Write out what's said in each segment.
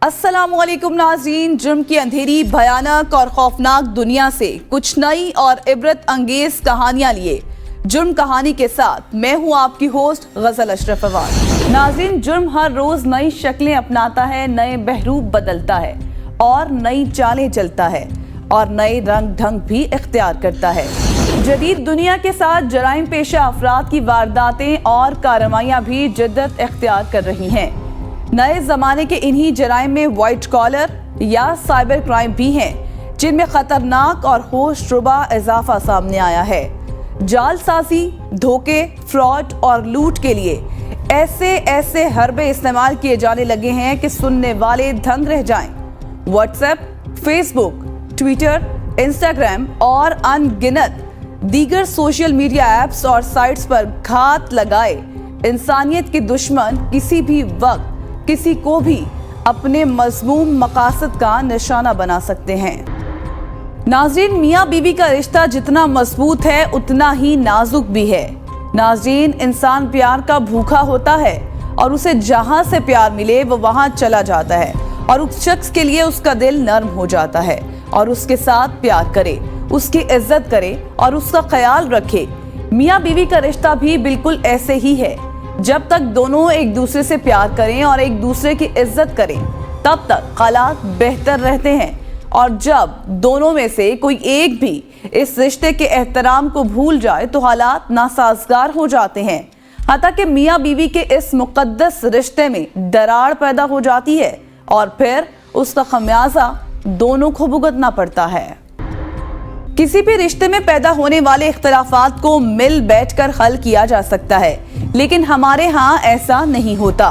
अस्सलाम वालेकुम नाज़रीन, जुर्म की अंधेरी भयानक और खौफनाक दुनिया से कुछ नई और इबरत अंगेज कहानियां लिए जुर्म कहानी के साथ मैं हूं आपकी होस्ट गजल अशरफ अवान। नाज़रीन, जुर्म हर रोज नई शक्लें अपनाता है, नए बहरूप बदलता है और नई चालें चलता है और नए रंग ढंग भी इख्तियार करता है। जदीद दुनिया के साथ जराइम पेशा अफराद की वारदातें और कार्रवाइयां भी जिद्दत इख्तियार कर रही हैं। नए ज़माने के इन्हीं जराइम में वाइट कॉलर या साइबर क्राइम भी हैं, जिनमें खतरनाक और होशरुबा इजाफा सामने आया है। जालसाजी, धोखे, फ्रॉड और लूट के लिए ऐसे हरबे इस्तेमाल किए जाने लगे हैं कि सुनने वाले दंग रह जाएं। व्हाट्सएप, फेसबुक, ट्विटर, इंस्टाग्राम और अनगिनत दीगर सोशल मीडिया ऐप्स और साइट्स पर घात लगाए इंसानियत के दुश्मन किसी भी वक्त किसी को भी अपने मज़मूम मकासद का निशाना बना सकते हैं। नाज़रीन, मियाँ बीवी का रिश्ता जितना मजबूत है उतना ही नाजुक भी है। नाज़रीन, इंसान प्यार का भूखा होता है और उसे जहाँ से प्यार मिले वो वहाँ चला जाता है और उस शख्स के लिए उसका दिल नर्म हो जाता है और उसके साथ प्यार करे, उसकी इज्जत करे और उसका ख्याल रखे। मियाँ बीवी का रिश्ता भी बिल्कुल ऐसे ही है। जब तक दोनों एक दूसरे से प्यार करें और एक दूसरे की इज्जत करें तब तक हालात बेहतर रहते हैं, और जब दोनों में से कोई एक भी इस रिश्ते के एहतराम को भूल जाए तो हालात नासाजगार हो जाते हैं। हत्ता कि मियाँ बीवी के इस मुकद्दस रिश्ते में दरार पैदा हो जाती है और फिर उसका खमियाजा दोनों को भुगतना पड़ता है। किसी भी रिश्ते में पैदा होने वाले इख्तिलाफात को मिल बैठकर हल किया जा सकता है, लेकिन हमारे यहाँ ऐसा नहीं होता।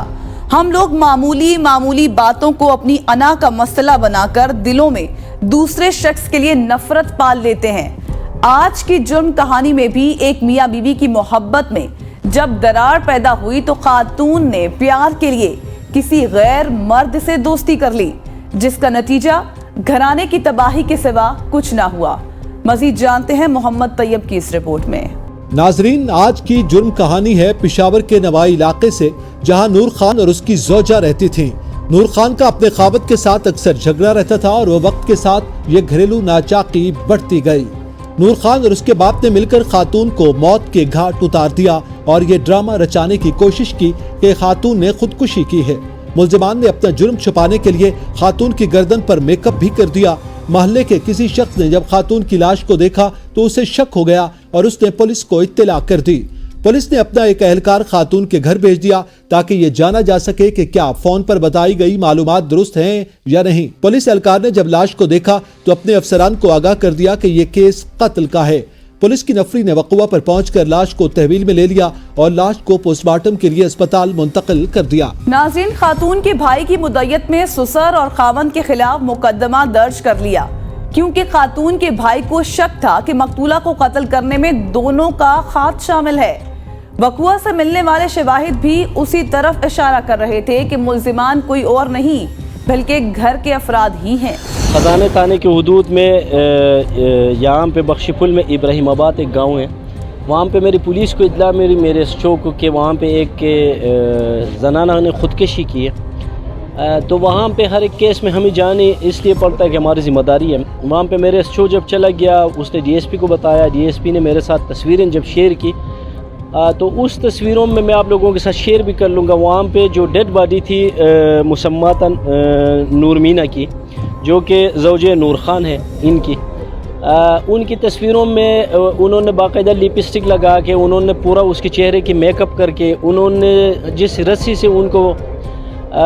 हम लोग मामूली बातों को अपनी अना का मसला बनाकर दिलों में दूसरे शख्स के लिए नफरत पाल लेते हैं। आज की जुर्म कहानी में भी एक मियाँ बीवी की मोहब्बत में जब दरार पैदा हुई तो खातून ने प्यार के लिए किसी गैर मर्द से दोस्ती कर ली, जिसका नतीजा घराने की तबाही के सिवा कुछ ना हुआ। मजीद जानते हैं मोहम्मद तैयब की इस रिपोर्ट में। नाजरीन, आज की जुर्म कहानी है पेशावर के नवाई इलाके से, जहां नूर खान और उसकी ज़ौजा रहती थीं। नूर खान का अपने खावत के साथ अक्सर झगड़ा रहता था और वो वक्त के साथ ये घरेलू नाचाकी बढ़ती गई। नूर खान और उसके बाप ने मिलकर खातून को मौत के घाट उतार दिया और ये ड्रामा रचाने की कोशिश की कि खातून ने खुदकुशी की है। मुल्जिमान ने अपना जुर्म छुपाने के लिए खातून की गर्दन पर मेकअप भी कर दिया। मोहल्ले के किसी शख्स ने जब खातून की लाश को देखा तो उसे शक हो गया और उसने पुलिस को इत्तला कर दी। पुलिस ने अपना एक एहलकार खातून के घर भेज दिया ताकि ये जाना जा सके कि क्या फोन पर बताई गई मालूमात दुरुस्त हैं या नहीं। पुलिस एहलकार ने जब लाश को देखा तो अपने अफसरान को आगाह कर दिया कि ये केस कत्ल का है। पुलिस की नफरी ने वक़ुआ पर पहुंचकर लाश को तहवील में ले लिया और लाश को पोस्टमार्टम के लिए अस्पताल मुंतकिल कर दिया। नाज़रीन, खातून के भाई की मुद्दत में ससुर और खावंद के खिलाफ मुकदमा दर्ज कर लिया, क्योंकि खातून के भाई को शक था कि मकतूला को कत्ल करने में दोनों का हाथ शामिल है। वक़ुआ से मिलने वाले शवाहिद भी उसी तरफ इशारा कर रहे थे कि मुल्जिमान कोई और नहीं बल्कि घर के अफराद ही हैं। खजाने थाने के हुदूद में यहाँ पे बख्शीपुल में इब्राहिमाबाद एक गांव है, वहाँ पे मेरी पुलिस को इत्तला मेरे एसएचओ को कि वहाँ पे एक जनाना ने ख़ुदकशी की है। तो वहाँ पे हर एक केस में हमें जाने इसलिए पड़ता है कि हमारी ज़िम्मेदारी है। वहाँ पे मेरे एसएचओ जब चला गया, उसने डीएसपी को बताया, डीएसपी ने मेरे साथ तस्वीरें जब शेयर की तो उस तस्वीरों में मैं आप लोगों के साथ शेयर भी कर लूँगा। वहाँ पे जो डेड बॉडी थी मुसम्मातन नूर मीना की, जो कि ज़ौजे नूर खान है इनकी, उनकी तस्वीरों में उन्होंने बाकायदा लिपस्टिक लगा के, उन्होंने पूरा उसके चेहरे की मेकअप करके, उन्होंने जिस रस्सी से उनको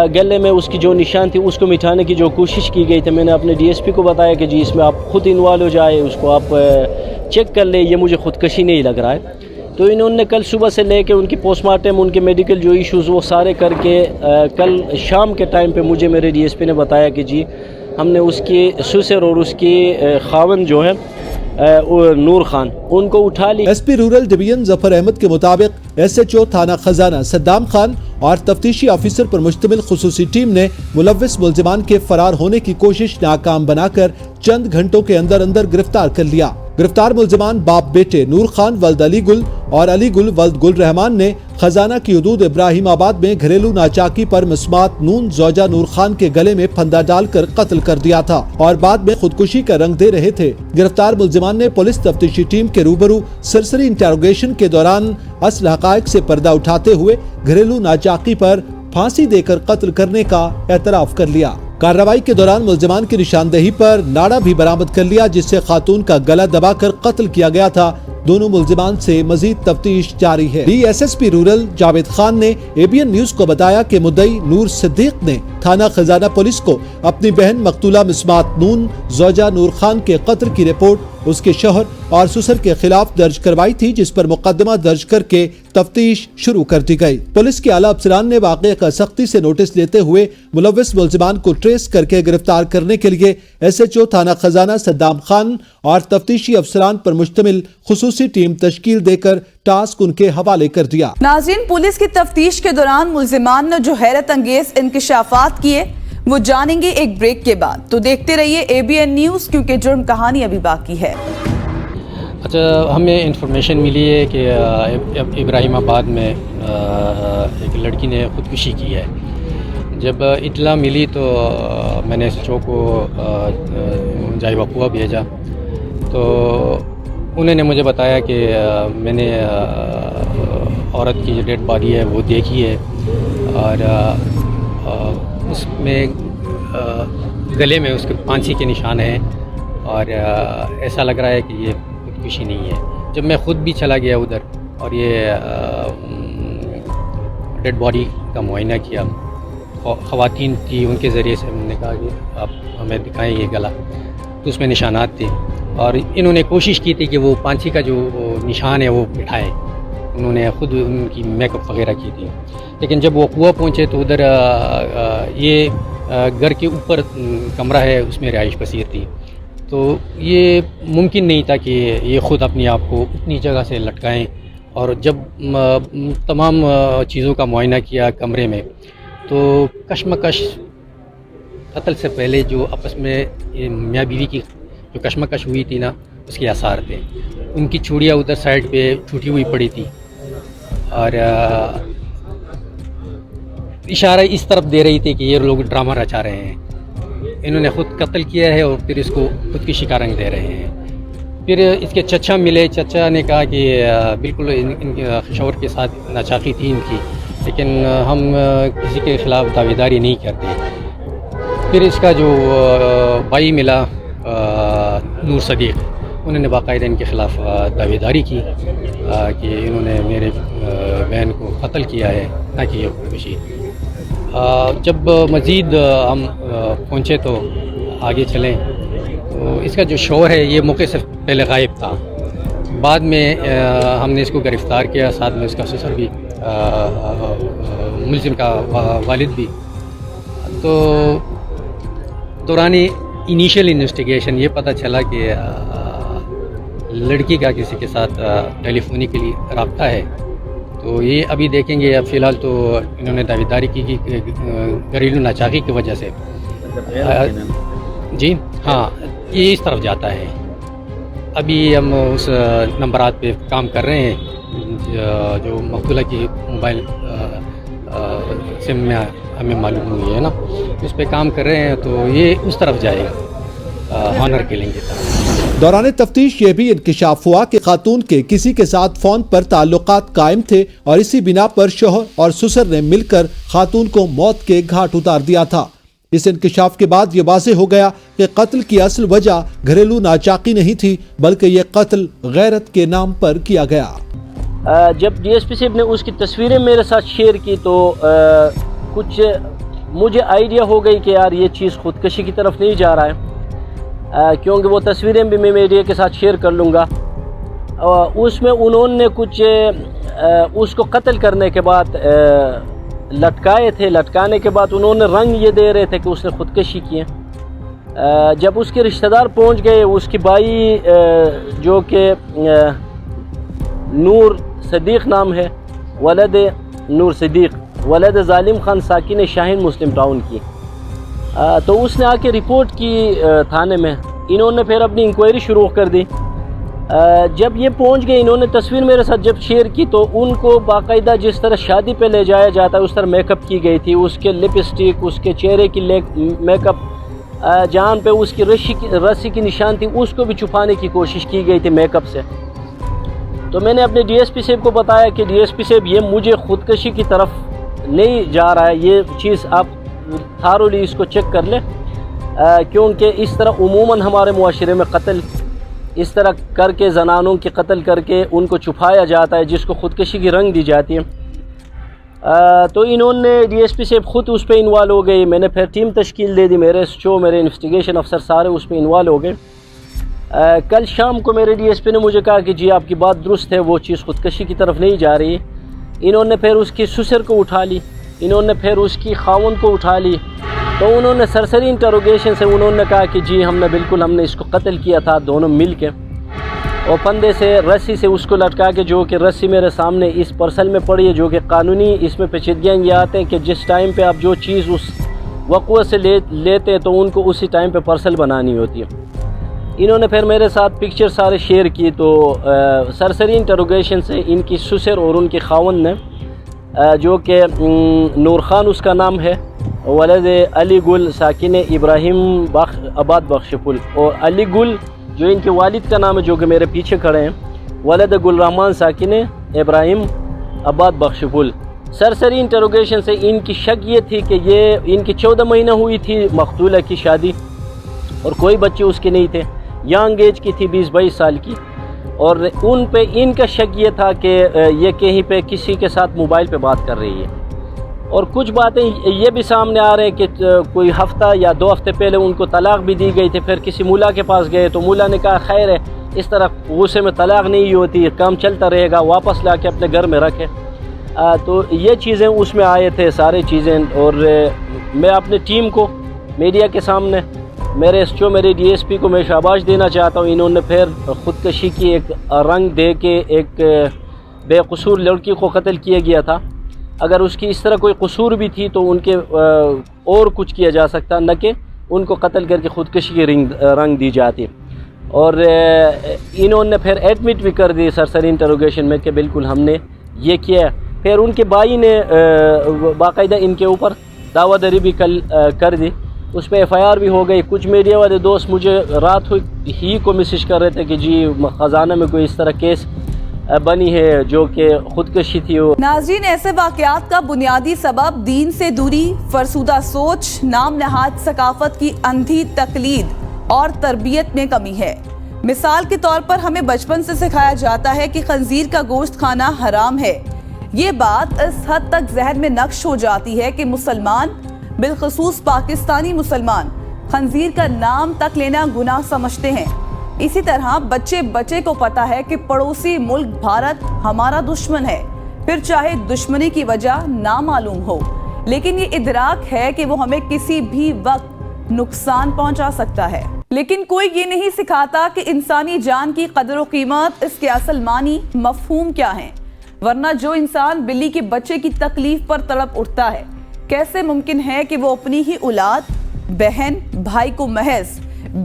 गले में उसकी जो निशान थी उसको मिटाने की जो कोशिश की गई थी, मैंने अपने डीएसपी को बताया कि जी इसमें आप खुद इन्वॉल्व हो जाए, उसको आप चेक कर ले, ये मुझे खुदकशी नहीं लग रहा है। तो इन्होंने कल सुबह से लेके उनकी पोस्टमार्टम, उनके मेडिकल जो इश्यूज़ वो सारे करके कल शाम के टाइम पे मुझे मेरे डीएसपी ने बताया कि जी हमने उसकी ससुर और उसकी खावन जो है नूर खान, उनको उठा ली। SP rural division Zafar Ahmed के मुताबिक एसएचओ थाना खजाना सद्दाम खान और तफ्तीशी ऑफिसर पर मुश्तमिल खुसूसी टीम ने मुलव्विस मुल्जिमान के फरार होने की कोशिश नाकाम बनाकर चंद घंटों के अंदर अंदर गिरफ्तार कर लिया। गिरफ्तार मुलजिमान बाप बेटे नूर खान वल्द अली गुल और अली गुल वल्द गुल रहमान ने खजाना की हदूद इब्राहिम आबाद में घरेलू नाचाकी पर मिसमात नून जोजा नूर खान के गले में फंदा डालकर कत्ल कर दिया था और बाद में खुदकुशी का रंग दे रहे थे। गिरफ्तार मुलजिमान ने पुलिस तफ्तीशी टीम के रूबरू सरसरी इंटेरोगेशन के दौरान असल हकायक से पर्दा उठाते हुए घरेलू नाचाकी पर फांसी देकर कत्ल करने का एतराफ कर लिया। कार्रवाई के दौरान मुलजिमान की निशानदेही पर नाड़ा भी बरामद कर लिया जिससे खातून का गला दबाकर कत्ल किया गया था। दोनों मुलजिमान से मजीद तफ्तीश जारी है। DSSP रूरल जावेद खान ने ABN न्यूज को बताया कि मुद्दई नूर सिद्दीक ने थाना खजाना पुलिस को अपनी बहन मकतूला मिसमात नून जोजा नूर खान के कत्ल की रिपोर्ट उसके शौहर और ससुर के खिलाफ दर्ज करवाई थी, जिस पर मुकदमा दर्ज करके तफ्तीश शुरू कर दी गई। पुलिस के आला अफसरान ने वाक़े का सख्ती से नोटिस लेते हुए मुलव्विस मुलजिमान को ट्रेस करके गिरफ्तार करने के लिए SHO थाना खजाना सद्दाम खान और तफ्तीशी अफसरान पर मुश्तमिल खुसूसी टीम तश्कील देकर टास्क उनके हवाले कर दिया। नाज़रीन, पुलिस की तफ्तीश के दौरान मुलजिमान ने जो हैरत अंगेज इंकिशाफात किए वो जानेंगे एक ब्रेक के बाद। तो देखते रहिए ABN न्यूज, क्योंकि जुर्म कहानी अभी बाकी है। अच्छा, हमें इंफॉर्मेशन मिली है कि इब्राहिम आबाद में एक लड़की ने ख़ुदकुशी की है। जब इत्तला मिली तो मैंने SHO को जायवापुआ भेजा, तो उन्होंने मुझे बताया कि मैंने औरत की जो डेड बॉडी है वो देखी है और उसमें गले में उसके फांसी के निशान हैं और ऐसा लग रहा है कि ये खुदकुशी नहीं है। जब मैं ख़ुद भी चला गया उधर और ये डेड बॉडी का मुआयना किया, ख़वातीन थी, उनके ज़रिए से हमने कहा कि आप हमें दिखाएं ये गला, तो उसमें निशानात थे और इन्होंने कोशिश की थी कि वो फांसी का जो निशान है वो मिटाएं। उन्होंने ख़ुद उनकी मेकअप वगैरह की थी, लेकिन जब वो कुआं पहुँचे तो उधर ये घर के ऊपर कमरा है, उसमें रिहाइश पसीर थी, तो ये मुमकिन नहीं था कि ये ख़ुद अपने आप को उतनी जगह से लटकाएं। और जब तमाम चीज़ों का मुआयना किया कमरे में, तो कशमकश कत्ल से पहले जो आपस में मियाँ बीवी की जो कशमकश हुई थी ना, उसके आसार थे। उनकी चूड़ियाँ उधर साइड पे छूटी हुई पड़ी थी और इशारा इस तरफ दे रही थी कि ये लोग ड्रामा रचा रहे हैं, इन्होंने ख़ुद कत्ल किया है और फिर इसको खुदकुशी का रंग दे रहे हैं। फिर इसके चचा मिले, चचा ने कहा कि बिल्कुल इनके शौहर के साथ नाचाकी थी इनकी, लेकिन हम किसी के ख़िलाफ़ दावेदारी नहीं करते। फिर इसका जो भाई मिला नूर सदीक, उन्होंने बाकायदा इनके ख़िलाफ़ दावेदारी की कि इन्होंने मेरे बहन को कत्ल किया है ताकि ये खुदकुशी। जब मज़ीद हम पहुँचे तो आगे चलें तो इसका जो शौहर है ये मौके से पहले गायब था। बाद में हमने इसको गिरफ़्तार किया, साथ में इसका ससुर भी, मुलजिम का वालिद भी। तो दौरान इनिशियल इन्वेस्टिगेशन ये पता चला कि लड़की का किसी के साथ टेलीफोनिकली रब्ता है। तो ये अभी देखेंगे। अब फ़िलहाल तो इन्होंने दावेदारी की कि घरेलू नाचाकी की वजह से। जी हाँ, ये इस तरफ जाता है। अभी हम उस नंबरात पे काम कर रहे हैं जो मकतूला की मोबाइल सिम में हमें मालूम हुई है ना, उस पे काम कर रहे हैं। तो ये उस तरफ जाएगा, हॉनर किलिंग की तरफ। दौरान तफ्तीश ये भी इंकिशाफ हुआ कि खातून के किसी के साथ फोन पर ताल्लुकात कायम थे और इसी बिना पर शौहर और ससुर ने मिलकर खातून को मौत के घाट उतार दिया था। इस इंकिशाफ के बाद ये वाज़ेह हो गया कि कत्ल की असल वजह घरेलू नाचाकी नहीं थी, बल्कि ये कत्ल गैरत के नाम पर किया गया। जब DSP साहब ने उसकी तस्वीरें मेरे साथ शेयर की तो कुछ मुझे आइडिया हो गई कि यार ये चीज़ खुदकशी की तरफ नहीं जा रहा है, क्योंकि वो तस्वीरें भी मैं मीडिया के साथ शेयर कर लूँगा। उसमें उन्होंने कुछ उसको कत्ल करने के बाद लटकाए थे। लटकाने के बाद उन्होंने रंग ये दे रहे थे कि उसने खुदकशी की है। जब उसके रिश्तेदार पहुंच गए, उसकी भाई जो कि नूर सदीक नाम है, वलद नूर सदीक, वलद ज़ालिम खान साकिन शाहीन मुस्लिम टाउन की, तो उसने आके रिपोर्ट की थाने में। इन्होंने फिर अपनी इंक्वायरी शुरू कर दी جب یہ پہنچ گئے، انہوں نے تصویر میرے ساتھ جب شیئر کی تو ان کو باقاعدہ جس طرح شادی پہ لے جایا جاتا ہے اس طرح میک اپ کی گئی تھی، اس کے لپسٹک، اس کے چہرے کی میک اپ، جہاں پہ اس کی رسی کی نشان تھی اس کو بھی چھپانے کی کوشش کی گئی تھی میک اپ سے۔ تو میں نے اپنے ڈی ایس پی صاحب کو بتایا کہ ڈی ایس پی صاحب یہ مجھے خودکشی کی طرف نہیں جا رہا ہے، یہ چیز آپ تھارولی اس کو چیک کر لیں، کیونکہ اس طرح عموماً ہمارے معاشرے میں قتل اس طرح کر کے زنانوں کے قتل کر کے ان کو چھپایا جاتا ہے، جس کو خودکشی کی رنگ دی جاتی ہے۔ تو انہوں نے ڈی ایس پی صاحب خود اس پہ انوالو ہو گئی، میں نے پھر ٹیم تشکیل دے دی، میرے ایس او میرے انویسٹیگیشن افسر سارے اس پہ انوالو ہو گئے۔ کل شام کو میرے ڈی ایس پی نے مجھے کہا کہ جی آپ کی بات درست ہے، وہ چیز خودکشی کی طرف نہیں جا رہی۔ انہوں نے پھر اس کی سسر کو اٹھا لی، انہوں نے پھر اس کی خاوند کو اٹھا لی، تو انہوں نے سرسری انٹروگیشن سے انہوں نے کہا کہ جی ہم نے اس کو قتل کیا تھا دونوں مل کے، اور پندے سے رسی سے اس کو لٹکا کے، جو کہ رسی میرے سامنے اس پرسل میں پڑی ہے، جو کہ قانونی اس میں پیچیدگیاں یہ آتے ہیں کہ جس ٹائم پہ آپ جو چیز اس وقوع سے لیتے ہیں تو ان کو اسی ٹائم پہ پرسل بنانی ہوتی ہے۔ انہوں نے پھر میرے ساتھ پکچر سارے شیئر کی، تو سرسری انٹروگیشن سے ان کی سسر اور ان کی خاوند نے، جو کہ نور خان اس کا نام ہے، ولد علی گل ساکن ابراہیم آباد بخش پل، اور علی گل جو ان کے والد کا نام ہے جو کہ میرے پیچھے کھڑے ہیں، ولد گل رحمان ساکن ابراہیم آباد بخش پل۔ سرسری انٹروگیشن سے ان کی شک یہ تھی کہ یہ ان کی 14 مہینہ ہوئی تھی مقتولہ کی شادی، اور کوئی بچے اس کے نہیں تھے، ینگ ایج کی تھی 20-22 سال کی، اور ان پہ ان کا شک یہ تھا کہ یہ کہیں پہ کسی کے ساتھ موبائل پہ بات کر رہی ہے، اور کچھ باتیں یہ بھی سامنے آ رہے ہیں کہ کوئی ہفتہ یا 2 ہفتے پہلے ان کو طلاق بھی دی گئی تھی، پھر کسی مولا کے پاس گئے تو مولا نے کہا خیر ہے، اس طرح غصے میں طلاق نہیں ہوتی، کام چلتا رہے گا، واپس لا کے اپنے گھر میں رکھے۔ تو یہ چیزیں اس میں آئے تھے سارے چیزیں، اور میں اپنے ٹیم کو میڈیا کے سامنے، میرے ایس او میرے ڈی ایس پی کو میں شاباش دینا چاہتا ہوں، انہوں نے پھر خودکشی کی ایک رنگ دے کے ایک بے قصور لڑکی کو قتل کیا گیا تھا، اگر اس کی اس طرح کوئی قصور بھی تھی تو ان کے اور کچھ کیا جا سکتا، نہ کہ ان کو قتل کر کے خودکشی کی رنگ دی جاتی۔ اور انہوں نے پھر ایڈمٹ بھی کر دی سرسری انٹروگیشن میں کہ بالکل ہم نے یہ کیا ہے۔ پھر ان کے بھائی نے باقاعدہ ان کے اوپر دعویٰ داری بھی کر دی، اس پہ ایف آئی آر بھی ہو گئی۔ کچھ میڈیا والے دوست مجھے رات ہی کو میسیج کر رہے تھے کہ جی خزانہ میں کوئی اس طرح کیس بنی ہے جو کہ خودکشی تھی۔ ناظرین، ایسے واقعات کا بنیادی سبب دین سے دوری، فرسودہ سوچ، نام نہاد ثقافت کی اندھی تقلید اور تربیت میں کمی ہے۔ مثال کے طور پر ہمیں بچپن سے سکھایا جاتا ہے کہ خنزیر کا گوشت کھانا حرام ہے۔ یہ بات اس حد تک ذہن میں نقش ہو جاتی ہے کہ مسلمان، بالخصوص پاکستانی مسلمان، خنزیر کا نام تک لینا گناہ سمجھتے ہیں۔ اسی طرح بچے کو پتا ہے کہ پڑوسی ملک بھارت ہمارا دشمن ہے، پھر چاہے دشمنی کی وجہ نہ معلوم ہو، لیکن یہ ادراک ہے کہ وہ ہمیں کسی بھی وقت نقصان پہنچا سکتا ہے۔ لیکن کوئی یہ نہیں سکھاتا کہ انسانی جان کی قدر و قیمت، اس کے اصل معنی، مفہوم کیا ہیں، ورنہ جو انسان بلی کے بچے کی تکلیف پر تڑپ اٹھتا ہے، کیسے ممکن ہے کہ وہ اپنی ہی اولاد، بہن، بھائی کو محض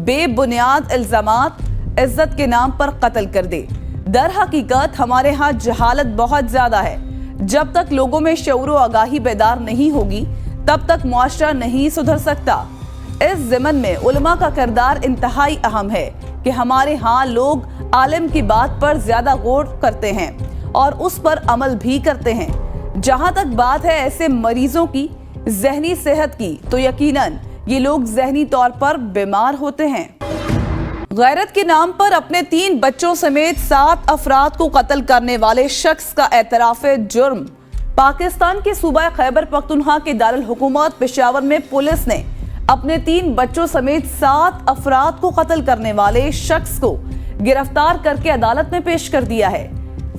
بے بنیاد الزامات، عزت کے نام پر قتل کر دے۔ در حقیقت ہمارے ہاں جہالت بہت زیادہ ہے۔ جب تک لوگوں میں شعور و آگاہی بیدار نہیں ہوگی، تب تک معاشرہ نہیں سدھر سکتا۔ اس ضمن میں علماء کا کردار انتہائی اہم ہے کہ ہمارے ہاں لوگ عالم کی بات پر زیادہ غور کرتے ہیں اور اس پر عمل بھی کرتے ہیں۔ جہاں تک بات ہے ایسے مریضوں کی ذہنی صحت کی، تو یقیناً یہ لوگ ذہنی طور پر بیمار ہوتے ہیں۔ غیرت کے نام پر اپنے 3 بچوں سمیت 7 افراد کو قتل کرنے والے شخص کا اعتراف جرم۔ پاکستان کے صوبہ خیبر پختونخوا کے دارالحکومت پشاور میں پولیس نے اپنے 3 بچوں سمیت 7 افراد کو قتل کرنے والے شخص کو گرفتار کر کے عدالت میں پیش کر دیا ہے۔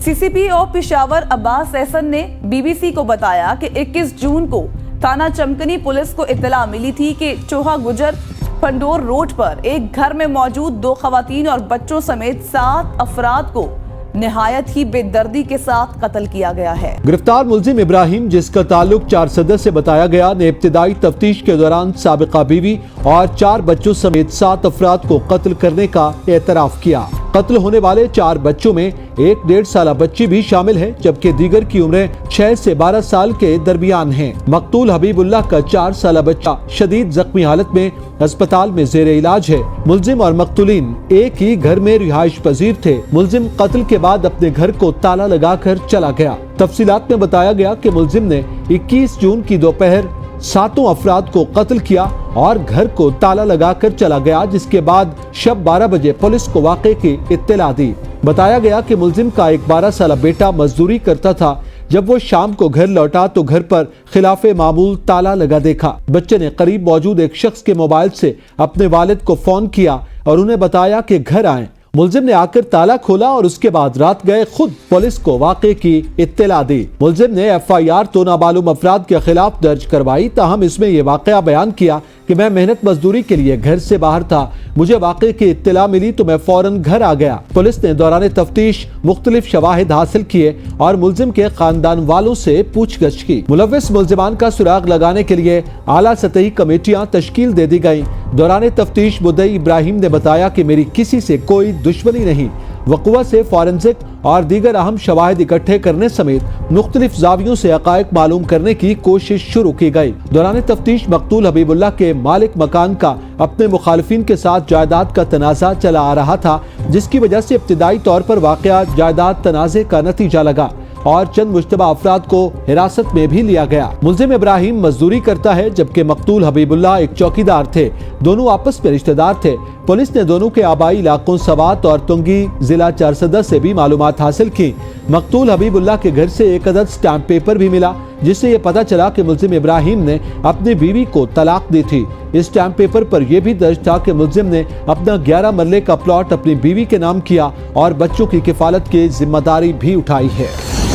سی سی پی او پشاور عباس احسن نے بی بی سی کو بتایا کہ 21 جون کو تھانہ چمکنی پولیس کو اطلاع ملی تھی کہ چوہا گجر پنڈور روڈ پر ایک گھر میں موجود 2 خواتین اور بچوں سمیت 7 افراد کو نہایت ہی بے دردی کے ساتھ قتل کیا گیا ہے۔ گرفتار ملزم ابراہیم، جس کا تعلق 4 صدر سے بتایا گیا، نے ابتدائی تفتیش کے دوران سابقہ بیوی اور 4 بچوں سمیت 7 افراد کو قتل کرنے کا اعتراف کیا۔ قتل ہونے والے 4 بچوں میں ایک 1.5 سالہ بچی بھی شامل ہے، جبکہ دیگر کی عمریں 6 سے 12 سال کے درمیان ہیں۔ مقتول حبیب اللہ کا 4 سالہ بچہ شدید زخمی حالت میں اسپتال میں زیر علاج ہے۔ ملزم اور مقتولین ایک ہی گھر میں رہائش پذیر تھے۔ ملزم قتل کے بعد اپنے گھر کو تالا لگا کر چلا گیا۔ تفصیلات میں بتایا گیا کہ ملزم نے 21 جون کی دوپہر 7 افراد کو قتل کیا اور گھر کو تالا لگا کر چلا گیا، جس کے بعد شب 12 بجے پولیس کو واقعے کی اطلاع دی۔ بتایا گیا کہ ملزم کا ایک 12 سالہ بیٹا مزدوری کرتا تھا۔ جب وہ شام کو گھر لوٹا تو گھر پر خلاف معمول تالا لگا دیکھا۔ بچے نے قریب موجود ایک شخص کے موبائل سے اپنے والد کو فون کیا اور انہیں بتایا کہ گھر آئیں۔ ملزم نے آ کر تالا کھولا اور اس کے بعد رات گئے خود پولیس کو واقعے کی اطلاع دی۔ ملزم نے FIR تو نامعلوم افراد کے خلاف درج کروائی، تاہم اس میں یہ واقعہ بیان کیا کہ میں محنت مزدوری کے لیے گھر سے باہر تھا، مجھے واقعے کی اطلاع ملی تو میں فوراً گھر آ گیا۔ پولیس نے دوران تفتیش مختلف شواہد حاصل کیے اور ملزم کے خاندان والوں سے پوچھ گچھ کی۔ ملوث ملزمان کا سراغ لگانے کے لیے اعلیٰ سطحی کمیٹیاں تشکیل دے دی گئیں۔ دوران تفتیش مدعی ابراہیم نے بتایا کہ میری کسی سے کوئی دشمنی نہیں۔ وقوع سے فورنزک اور دیگر اہم شواہد اکٹھے کرنے سمیت مختلف زاویوں سے حقائق معلوم کرنے کی کوشش شروع کی گئی۔ دوران تفتیش مقتول حبیب اللہ کے مالک مکان کا اپنے مخالفین کے ساتھ جائیداد کا تنازع چلا آ رہا تھا، جس کی وجہ سے ابتدائی طور پر واقعہ جائیداد تنازع کا نتیجہ لگا اور چند مشتبہ افراد کو حراست میں بھی لیا گیا۔ ملزم ابراہیم مزدوری کرتا ہے، جبکہ مقتول حبیب اللہ ایک چوکیدار تھے۔ دونوں آپس میں رشتہ دار تھے۔ پولیس نے دونوں کے آبائی علاقوں سوات اور تنگی ضلع چارسدہ سے بھی معلومات حاصل کی۔ مقتول حبیب اللہ کے گھر سے ایک عدد سٹیمپ پیپر بھی ملا، جس سے یہ پتہ چلا کہ ملزم ابراہیم نے اپنی بیوی کو طلاق دی تھی۔ اس سٹیمپ پیپر پر یہ بھی درج تھا کہ ملزم نے اپنا 11 مرلے کا پلاٹ اپنی بیوی کے نام کیا اور بچوں کی کفالت کی ذمہ داری بھی اٹھائی ہے۔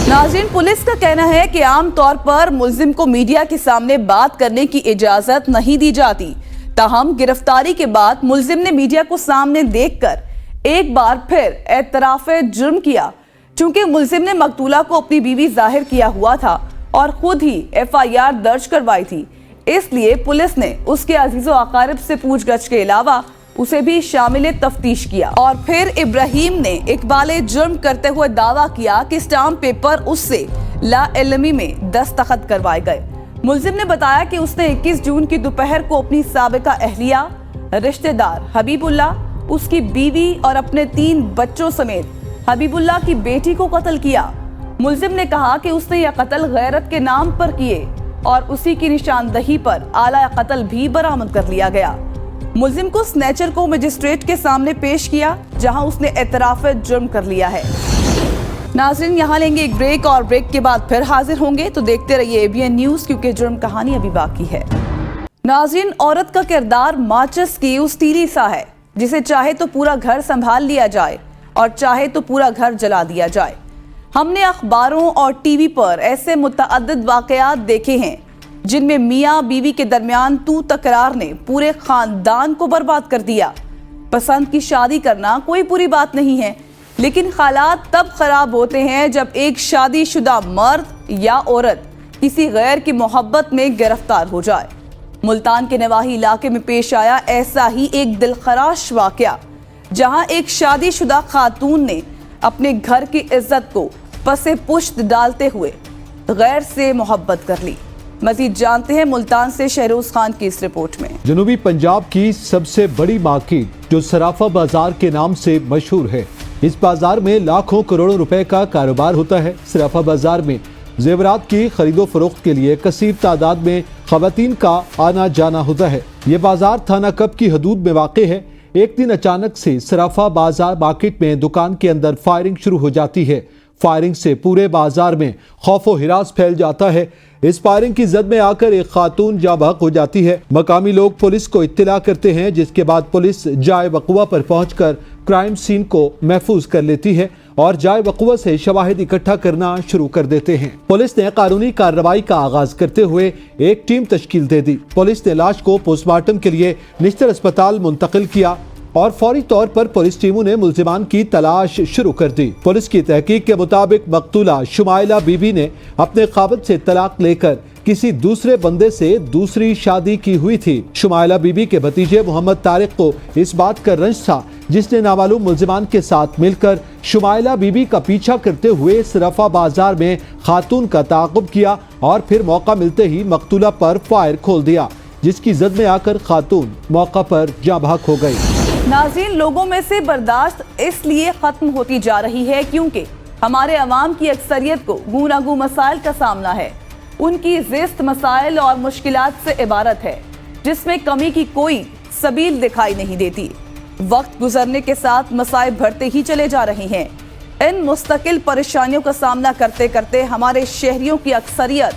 ناظرین، پولیس کا کہنا ہے کہ عام طور پر ملزم کو میڈیا کے سامنے بات کرنے کی اجازت نہیں دی جاتی، تاہم گرفتاری کے بعد ملزم نے میڈیا کو سامنے دیکھ کر ایک بار پھر اعتراف جرم کیا۔ چونکہ ملزم نے مقتولہ کو اپنی بیوی ظاہر کیا ہوا تھا اور خود ہی FIR درج کروائی تھی، اس لیے پولیس نے اس کے عزیز و اقارب سے پوچھ گچھ کے علاوہ اسے بھی شامل تفتیش کیا اور پھر ابراہیم نے اقبال جرم کرتے ہوئے دعویٰ کیا کہ اسٹامپ پیپر اس سے لا علمی میں دستخط کروائے گئے۔ ملزم نے بتایا کہ اس نے 21 جون کی دوپہر کو اپنی سابقہ اہلیہ، رشتہ دار حبیب اللہ، اس کی بیوی اور اپنے 3 بچوں سمیت حبیب اللہ کی بیٹی کو قتل کیا۔ ملزم نے کہا کہ اس نے یہ قتل غیرت کے نام پر کیے اور اسی کی نشاندہی پر آلہ قتل بھی برآمد کر لیا گیا۔ ملزم کو سنیچر کو مجسٹریٹ کے سامنے پیش کیا، جہاں اس نے اعتراف جرم کر لیا ہے۔ ناظرین، یہاں لیں گے ایک بریک اور بریک کے بعد پھر حاضر ہوں گے، تو دیکھتے رہیے ABN نیوز، کیونکہ جرم کہانی ابھی باقی ہے۔ ناظرین، عورت کا کردار ماچس کی اس تیلی سا ہے جسے چاہے تو پورا گھر سنبھال لیا جائے اور چاہے تو پورا گھر جلا دیا جائے۔ ہم نے اخباروں اور ٹی وی پر ایسے متعدد واقعات دیکھے ہیں جن میں میاں بیوی کے درمیان تو تکرار نے پورے خاندان کو برباد کر دیا۔ پسند کی شادی کرنا کوئی بری بات نہیں ہے، لیکن حالات تب خراب ہوتے ہیں جب ایک شادی شدہ مرد یا عورت کسی غیر کی محبت میں گرفتار ہو جائے۔ ملتان کے نواحی علاقے میں پیش آیا ایسا ہی ایک دلخراش واقعہ، جہاں ایک شادی شدہ خاتون نے اپنے گھر کی عزت کو پس پشت ڈالتے ہوئے غیر سے محبت کر لی۔ مزید جانتے ہیں ملتان سے شہروز خان کی اس رپورٹ میں۔ جنوبی پنجاب کی سب سے بڑی مارکیٹ جو صرافہ بازار کے نام سے مشہور ہے، اس بازار میں لاکھوں کروڑوں روپے کا کاروبار ہوتا ہے۔ صرافہ بازار میں زیورات کی خرید و فروخت کے لیے کثیر تعداد میں خواتین کا آنا جانا ہوتا ہے۔ یہ بازار تھانہ کپ کی حدود میں واقع ہے۔ ایک دن اچانک سے صرافہ بازار مارکیٹ میں دکان کے اندر فائرنگ شروع ہو جاتی ہے۔ فائرنگ سے پورے بازار میں خوف و ہراس پھیل جاتا ہے۔ اس فائرنگ کی زد میں آ کر ایک خاتون جاں بحق ہو جاتی ہے۔ مقامی لوگ پولیس کو اطلاع کرتے ہیں، جس کے بعد پولیس جائے وقوع پر پہنچ کر کرائم سین کو محفوظ کر لیتی ہے اور جائے وقوع سے شواہد اکٹھا کرنا شروع کر دیتے ہیں۔ پولیس نے قانونی کارروائی کا آغاز کرتے ہوئے ایک ٹیم تشکیل دے دی۔ پولیس نے لاش کو پوسٹ مارٹم کے لیے نشتر اسپتال منتقل کیا اور فوری طور پر پولیس ٹیموں نے ملزمان کی تلاش شروع کر دی۔ پولیس کی تحقیق کے مطابق مقتولہ شمائلہ بی بی نے اپنے خاوند سے طلاق لے کر किसी दूसरे बंदे से दूसरी शादी की हुई थी। शुमाइला बीबी के भतीजे मोहम्मद तारिक को इस बात का रंज था, जिसने नामालूम मुल्जिमान के साथ मिलकर शुमाइला बीबी का पीछा करते हुए सरफा बाजार में खातून का ताक़ुब किया और फिर मौका मिलते ही मकतूला पर फायर खोल दिया, जिसकी जद में आकर खातून मौका पर जाँ भाग हो गई। नाज़रीन, लोगों में से बर्दाश्त इसलिए खत्म होती जा रही है क्योंकि हमारे अवाम की अक्सरियत को गूनागू मसाइल का सामना है। उनकी ज़िस्त मसाइल और मुश्किलात से इबारत है, जिसमें कमी की कोई सबील दिखाई नहीं देती। वक्त गुजरने के साथ मसाइल बढ़ते ही चले जा रहे हैं। इन मुस्तकिल परेशानियों का सामना करते करते हमारे शहरियों की अक्सरियत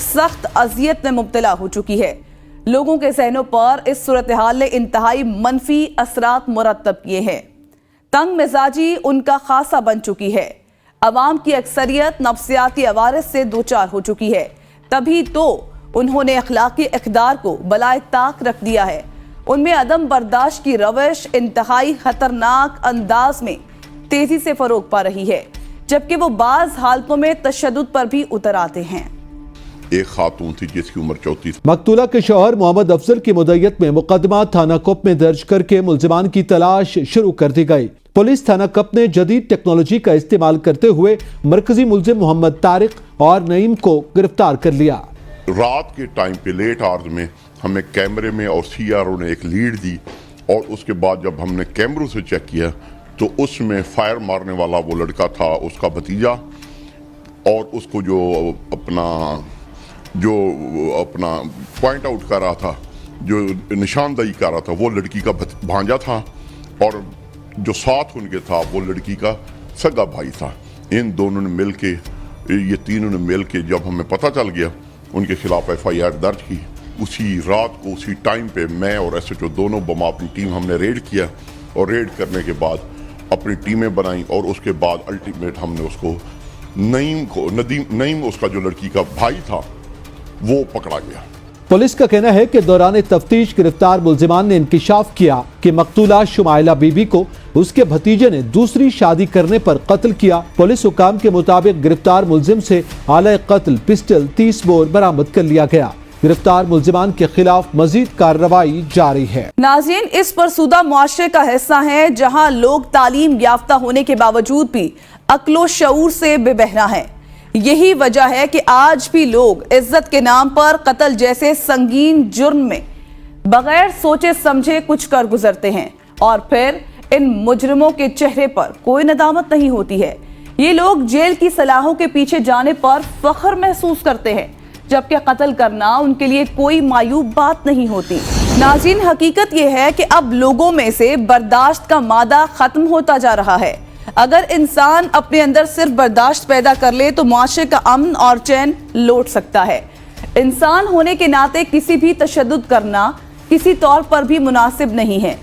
सख्त अजियत में मुब्तला हो चुकी है। लोगों के ज़हनों पर इस सूरत हाल ने इंतहाई मनफी असरात मुरतब किए हैं। तंग मिजाजी उनका खासा बन चुकी है। अवाम की अक्सरियत नफ्सियाती अवारिस से दो चार हो चुकी है, तभी तो उन्होंने अखलाकी इक़दार को बलाए ताक रख दिया है। उनमें अदम बर्दाश्त की रवश इंतहाई खतरनाक अंदाज में तेजी से फरोग पा रही है, जबकि वो बाज़ हालतों में तशद्दुद पर भी उतर आते हैं। एक खातून थी जिसकी उम्र 34। मकतूला के शौहर मोहम्मद अफजल की मुद्दत में मुकदमा थाना कुप में दर्ज करके मुल्जिमान की तलाश शुरू कर दी गई। पुलिस थाना कुप ने जदीद टेक्नोलॉजी का इस्तेमाल करते हुए मरकजी मुल्जिम मोहम्मद तारिक और नईम को गिरफ्तार कर लिया। रात के टाइम पे लेट आवर्स में हमें कैमरे में और सीआरओ ने एक लीड दी, और उसके बाद जब हमने कैमरों से चेक किया तो उसमें फायर मारने वाला वो लड़का था, उसका भतीजा, और उसको जो अपना पॉइंट आउट कर रहा था, जो निशानदही कर रहा था, वो लड़की का भांजा था, और जो साथ उनके था वो लड़की का सगा भाई था। इन दोनों ने मिल के, ये तीनों ने मिल के, जब हमें पता चल गया उनके खिलाफ FIR दर्ज की। उसी रात को उसी टाइम पे मैं और SHO दोनों बमा अपनी टीम हमने रेड किया, और रेड करने के बाद अपनी टीमें बनाई, और उसके बाद अल्टीमेट हमने उसको नईम उसका जो लड़की का भाई था वो पकड़ा गया। पुलिस का कहना है कि दौरान तफ्तीश गिरफ्तार मुल्जिमान ने इंकिशाफ किया कि मकतूला शुमाइला बीबी को उसके भतीजे ने दूसरी शादी करने पर कत्ल किया। पुलिस हुकाम के मुताबिक गिरफ्तार मुल्जिम से आला कत्ल पिस्टल 30 बोर बरामद कर लिया गया। गिरफ्तार मुल्जिमान के खिलाफ मजीद कार्रवाई जारी है। नाज़रीन, इस परसूदा मुआशरे का हिस्सा है जहां लोग तालीम याफ्ता होने के बावजूद भी अक्लो शऊर से बेबहरा हैं। यही वजह है कि आज भी लोग इज्जत के नाम पर कत्ल जैसे संगीन जुर्म में बगैर सोचे समझे कुछ कर गुजरते हैं, और फिर इन मुजरिमों के चेहरे पर कोई नदामत नहीं होती है। ये लोग जेल की सलाहों के पीछे जाने पर फख्र महसूस करते हैं, जबकि कत्ल करना उनके लिए कोई मायूब बात नहीं होती। नाज़रीन, हकीकत यह है कि अब लोगों में से बर्दाश्त का मादा खत्म होता जा रहा है। अगर इंसान अपने अंदर सिर्फ बर्दाश्त पैदा कर ले तो मुआशरे का अमन और चैन लौट सकता है। इंसान होने के नाते किसी भी तशद्दुद करना किसी तौर पर भी मुनासिब नहीं है।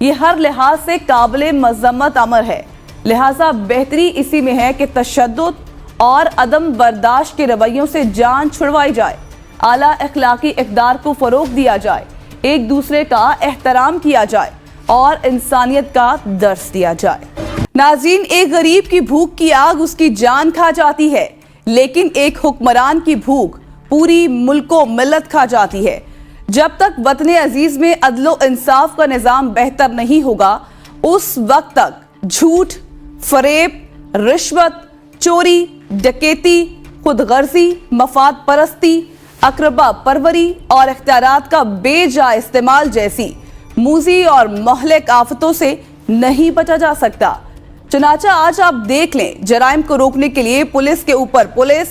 ये हर लिहाज से काबिले मज़म्मत अमर है। लिहाजा बेहतरी इसी में है कि तशद्दुद और अदम बर्दाश्त के रवैयों से जान छुड़वाई जाए, आला अखलाकी इक़दार को फ़रोग़ दिया जाए, एक दूसरे का एहतराम किया जाए और इंसानियत का दर्स दिया जाए। नाज़रीन, एक गरीब की भूख की आग उसकी जान खा जाती है, लेकिन एक हुक्मरान की भूख पूरी मुल्को मिल्लत खा जाती है। जब तक वतन अजीज में अदलो इंसाफ का निज़ाम बेहतर नहीं होगा, उस वक्त तक झूठ, फरेब, रिश्वत, चोरी, डकैती, खुदगर्जी, मफाद परस्ती, अकरबा परवरी और इख्तियारात का बेजा इस्तेमाल जैसी मूजी और मोहलिक आफतों से नहीं बचा जा सकता। चुनाचा आज आप देख लें, जराइम को रोकने के लिए पुलिस के ऊपर पुलिस,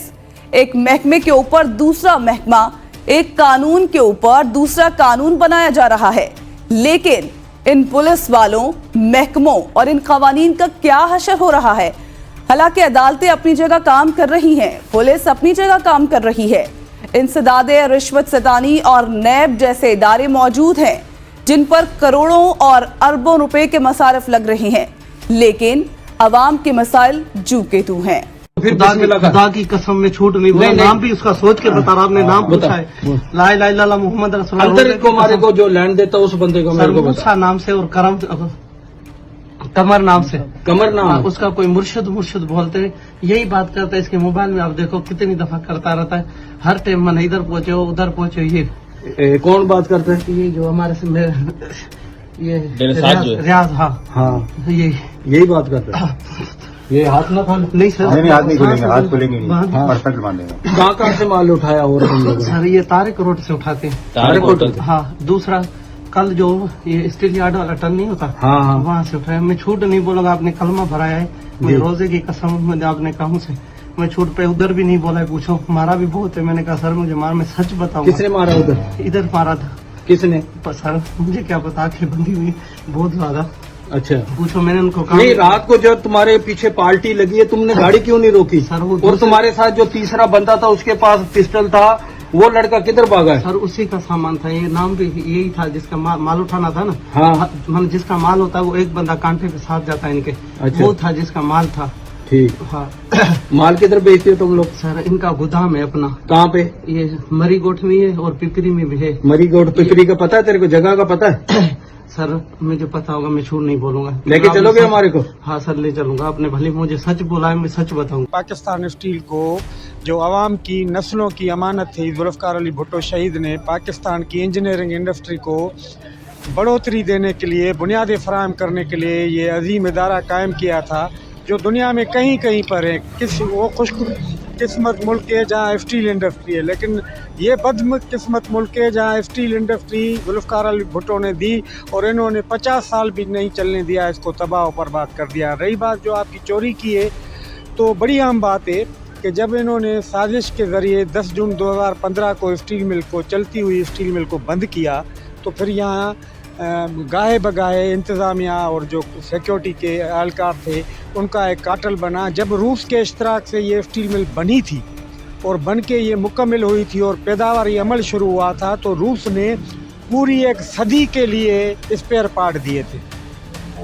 एक महकमे के ऊपर दूसरा महकमा, एक कानून के ऊपर दूसरा कानून बनाया जा रहा है। लेकिन इन पुलिस वालों, महकमों और इन कवानीन का क्या हशर हो रहा है? हालांकि अदालतें अपनी जगह काम कर रही हैं, पुलिस अपनी जगह काम कर रही है। इंसदादे, रिश्वत सतानी और नैब जैसे इदारे मौजूद हैं जिन पर करोड़ों और अरबों रुपए के मसारिफ लग रहे हैं, लेकिन अवाम के मसाइल जू के तू हैं। फिर खुदा की कसम में छूट नहीं बोला, नाम भी उसका सोच के बता रहा, आपने नाम पूछा है, ला इलाहा इल्लल्लाह मुहम्मद रसूलुल्लाह को हमारे को जो लैंड देता उस बंदे को मेरे को बता नाम से और कमर नाम से, कमर नाम उसका कोई मुर्शिद बोलते यही बात करता है। इसके मोबाइल में आप देखो कितनी दफा करता रहता है, हर टाइम मन इधर पहुंचे उधर पहुंचे। ये कौन बात करता है? ये जो हमारे से ये मेरे साथ जो है। रियाज, हाँ हाँ, यही बात करता है। ये हाथ ना खोल। नहीं सर, नहीं हाथ नहीं खोलेंगे, हाथ खोलेंगे नहीं, हाँ। परफेक्ट बांधेंगे। कहाँ से माल उठाया और तुम लोगों ने? सर ये तारिक रोड से उठाते हैं। तारिक रोड? हाँ, दूसरा कल जो ये स्टील यार्ड वाला टन नहीं होता, हाँ। वहाँ से उठाया। मैं झूठ नहीं बोलूंगा, आपने कलमा भराया है, मैं रोजे की कसम मैंने आपने कहूँ से मैं झूठ पे उधर भी नहीं बोला है। पूछो मारा भी बहुत है, मैंने कहा सर मुझे मार, मैं सच बताऊंगा। किसने मारा उधर? इधर मारा था। किसने? सर मुझे क्या पता, आंखें बंधी हुई बहुत ज्यादा। अच्छा, पूछो, मैंने उनको कहा नहीं रात को जब तुम्हारे पीछे पार्टी लगी है तुमने गाड़ी क्यों नहीं रोकी? सर वो और तुम्हारे साथ जो तीसरा बंदा था उसके पास पिस्टल था, वो लड़का किधर भागा है? सर उसी का सामान था, ये नाम भी यही था जिसका माल उठाना था ना। हाँ। मतलब जिसका माल होता है वो एक बंदा कांटे के साथ जाता है इनके। अच्छा। वो था जिसका माल था। ठीक। हाँ। माल किधर बेचते हो तुम लोग? सर इनका गोदाम है अपना। कहाँ पे? ये मरी गोठ में है और पिपरी में भी है। मरी गोड पिपरी का पता है तेरे को? जगह का पता है? सर मुझे पता होगा, मैं झूठ नहीं बोलूंगा। लेके चलोगे हमारे को? हाँ सर ले चलूंगा, आपने भले मुझे सच बोला है, मैं सच बताऊंगा। पाकिस्तान स्टील को जो आवाम की नस्लों की अमानत थी, जुल्फ़िकार अली भुट्टो शहीद ने पाकिस्तान की इंजीनियरिंग इंडस्ट्री को बढ़ोतरी देने के लिए, बुनियादें फराहम करने के लिए ये अजीम इदारा कायम किया था, जो दुनिया में कहीं कहीं पर है। वो खुशकिस्मत मुल्क है जहाँ स्टील इंडस्ट्री है, लेकिन ये बदकिस्मत मुल्क है जहाँ स्टील इंडस्ट्री जुल्फ़िकार अली भुट्टो ने दी और इन्होंने 50 साल भी नहीं चलने दिया, इसको तबाह और बर्बाद कर दिया। रही बात जो आपकी चोरी की है, तो बड़ी आम बात है कि जब इन्होंने साजिश के ज़रिए 10 जून 2015 को स्टील मिल को, चलती हुई स्टील मिल को बंद किया, तो फिर यहाँ गाहे बगाहे इंतज़ामिया और जो सिक्योरिटी के एहलकार थे उनका एक काटल बना। जब रूस के इश्तराक से ये स्टील मिल बनी थी और बन के ये मुकम्मल हुई थी और पैदावारी अमल शुरू हुआ था, तो रूस ने पूरी एक सदी के लिए स्पेयर पार्ट दिए थे,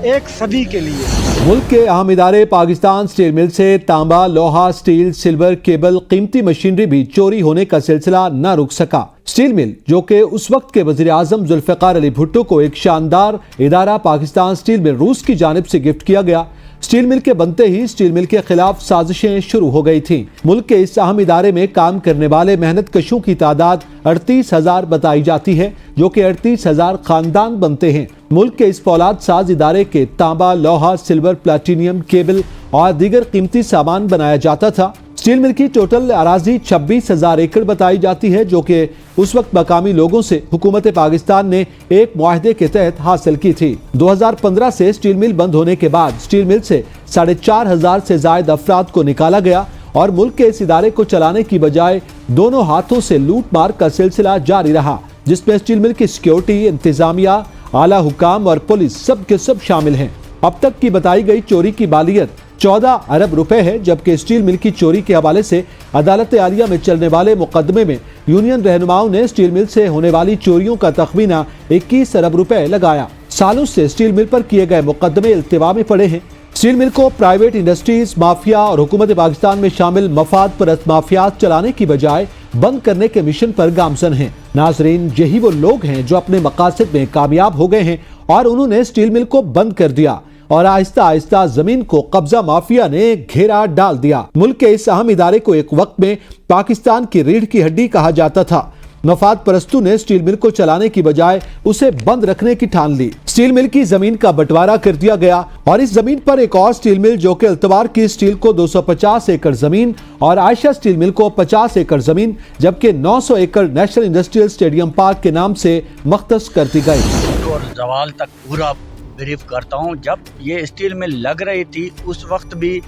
एक सदी के लिए। मुल्क के अहम इदारे पाकिस्तान स्टील मिल से तांबा, लोहा, स्टील, सिल्वर, केबल, कीमती मशीनरी भी चोरी होने का सिलसिला न रुक सका। स्टील मिल, जो कि उस वक्त के वज़ीर आज़म जुल्फ़िकार अली भुट्टो को एक शानदार इदारा पाकिस्तान स्टील मिल रूस की जानिब से गिफ्ट किया गया। स्टील मिल के बनते ही स्टील मिल के खिलाफ साजिशें शुरू हो गई थीं। मुल्क के इस अहम इदारे में काम करने वाले मेहनत कशों की तादाद 38,000 बताई जाती है, जो कि 38,000 खानदान बनते हैं। मुल्क के इस फौलाद साज इदारे के तांबा, लोहा, सिल्वर, प्लेटिनियम, केबल और दीगर कीमती सामान बनाया जाता था। स्टील मिल की टोटल अराजी 26,000 एकड़ बताई जाती है, जो कि उस वक्त मकामी लोगों से हुकूमत पाकिस्तान ने एक मुआहदे के तहत हासिल की थी। 2015 से स्टील मिल बंद होने के बाद स्टील मिल से 4,500 से जायद अफराद को निकाला गया और मुल्क के इस इदारे को चलाने की बजाय दोनों हाथों से लूट मार का सिलसिला जारी रहा, जिसमें स्टील मिल की सिक्योरिटी, इंतजामिया, आला हुकाम और पुलिस सब के सब शामिल हैं। अब तक की बताई गई चोरी की मालियत 14 अरब रुपए है, जबकि स्टील मिल की चोरी के हवाले से अदालत आलिया में चलने वाले मुकदमे में यूनियन रहनुमाओं ने स्टील मिल से होने वाली चोरियों का तखमीना 21 अरब रुपए लगाया। सालों से स्टील मिल पर किए गए मुकदमे इल्तिवा में पड़े हैं। स्टील मिल को प्राइवेट इंडस्ट्रीज माफिया और हुकूमत पाकिस्तान में शामिल मफाद परस्त माफियात चलाने की बजाय बंद करने के मिशन पर गामजन हैं। नाजरीन, यही वो लोग हैं जो अपने मकासद में कामयाब हो गए हैं और उन्होंने स्टील मिल को बंद कर दिया और आहिस्ता आहिस्ता जमीन को कब्जा माफिया ने घेरा डाल दिया। मुल्क के इस अहम इदारे को एक वक्त में पाकिस्तान की रीढ़ की हड्डी कहा जाता था। मफाद परस्तों ने स्टील मिल को चलाने की बजाय उसे बंद रखने की ठान ली। स्टील मिल की जमीन का बंटवारा कर दिया गया और इस जमीन पर एक और स्टील मिल, जो कि अल्तवार की स्टील को 250 एकड़ जमीन और आयशा स्टील मिल को 50 एकड़ जमीन, जबकि 900 एकड़ नेशनल इंडस्ट्रियल स्टेडियम पार्क के नाम से मख्तस कर दी गई। और जवाल तक पूरा ब्रीफ करता हूँ। जब ये स्टील मिल लग रही थी उस वक्त भी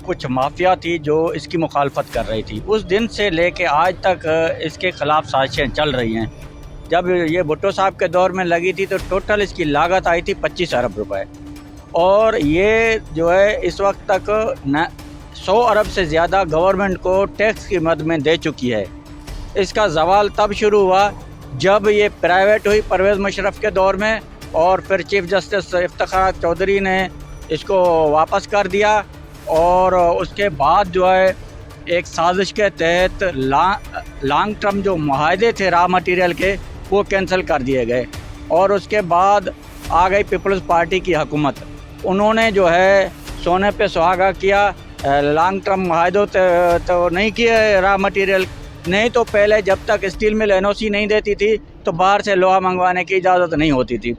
कुछ माफिया थी जो इसकी मुखालफत कर रही थी। उस दिन से लेके आज तक इसके खिलाफ साजिशें चल रही हैं। जब ये भुट्टो साहब के दौर में लगी थी तो टोटल इसकी लागत आई थी 25 अरब रुपए और ये जो है इस वक्त तक 100 अरब से ज़्यादा गवर्नमेंट को टैक्स की मद में दे चुकी है। इसका जवाल तब शुरू हुआ जब ये प्राइवेट हुई परवेज़ मुशर्रफ के दौर में और फिर चीफ जस्टिस इफ्तिखार चौधरी ने इसको वापस कर दिया और उसके बाद जो है एक साजिश के तहत लॉन्ग टर्म जो मुआहदे थे रॉ मटेरियल के वो कैंसिल कर दिए गए और उसके बाद आ गई पीपल्स पार्टी की हुकूमत। उन्होंने जो है सोने पे सुहागा किया लॉन्ग टर्म माहदों तो नहीं किए रॉ मटेरियल, नहीं तो पहले जब तक स्टील मिल NOC नहीं देती थी तो बाहर से लोहा मंगवाने की इजाज़त नहीं होती थी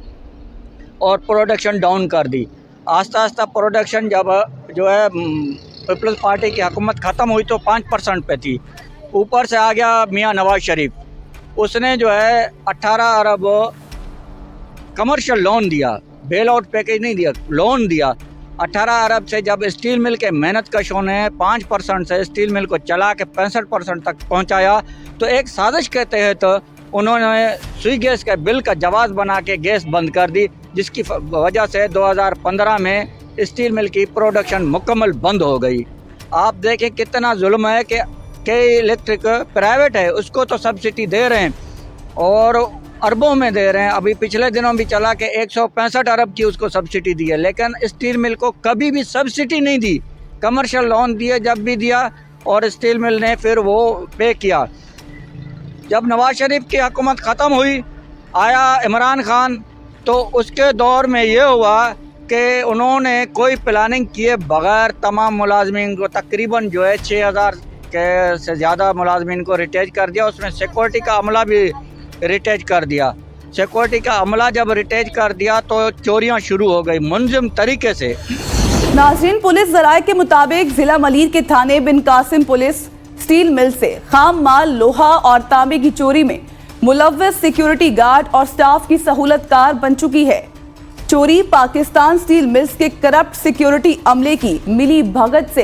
और प्रोडक्शन डाउन कर दी। आस्ता आस्ता प्रोडक्शन जब जो है पीपल्स पार्टी की हुकूमत ख़त्म हुई तो 5% पे थी। ऊपर से आ गया मियाँ नवाज शरीफ, उसने जो है 18 अरब कमर्शियल लोन दिया, बेल आउट पैकेज नहीं दिया, लोन दिया। 18 अरब से जब स्टील मिल के मेहनत कशों ने 5% से स्टील मिल को चला के 65% तक पहुंचाया, तो एक साजिश के तहत उन्होंने सुई गैस के बिल का जवाब बना के गैस बंद कर दी, जिसकी वजह से 2015 में स्टील मिल की प्रोडक्शन मुकम्मल बंद हो गई। आप देखें कितना जुल्म है कि इलेक्ट्रिक प्राइवेट है उसको तो सब्सिडी दे रहे हैं और अरबों में दे रहे हैं। अभी पिछले दिनों भी चला के 165 अरब की उसको सब्सिडी दी है, लेकिन स्टील मिल को कभी भी सब्सिडी नहीं दी। कमर्शियल लोन दिए जब भी दिया और स्टील मिल ने फिर वो पे किया। जब नवाज शरीफ की हुकूमत ख़त्म हुई, आया इमरान खान, तो उसके दौर में ये हुआ कि उन्होंने कोई प्लानिंग किए बग़ैर तमाम मुलाजमीन को तकरीबन जो है 6000 के से ज़्यादा मुलाजमीन को रिटेच कर दिया। उसमें सिक्योरिटी का अमला भी रिटेच कर दिया। सिक्योरिटी का अमला जब रिटेच कर दिया तो चोरियां शुरू हो गई मुंज़िम तरीके से। नाज़रीन, पुलिस ज़राए के मुताबिक जिला मलीर के थाने बिन कासिम पुलिस स्टील मिल से खाम माल, लोहा और तांबे की चोरी में मुलव्वस सिक्योरिटी गार्ड और स्टाफ की सहूलतकार बन चुकी है। चोरी पाकिस्तान स्टील मिल्स के करप्ट सिक्योरिटी अमले की मिली भगत से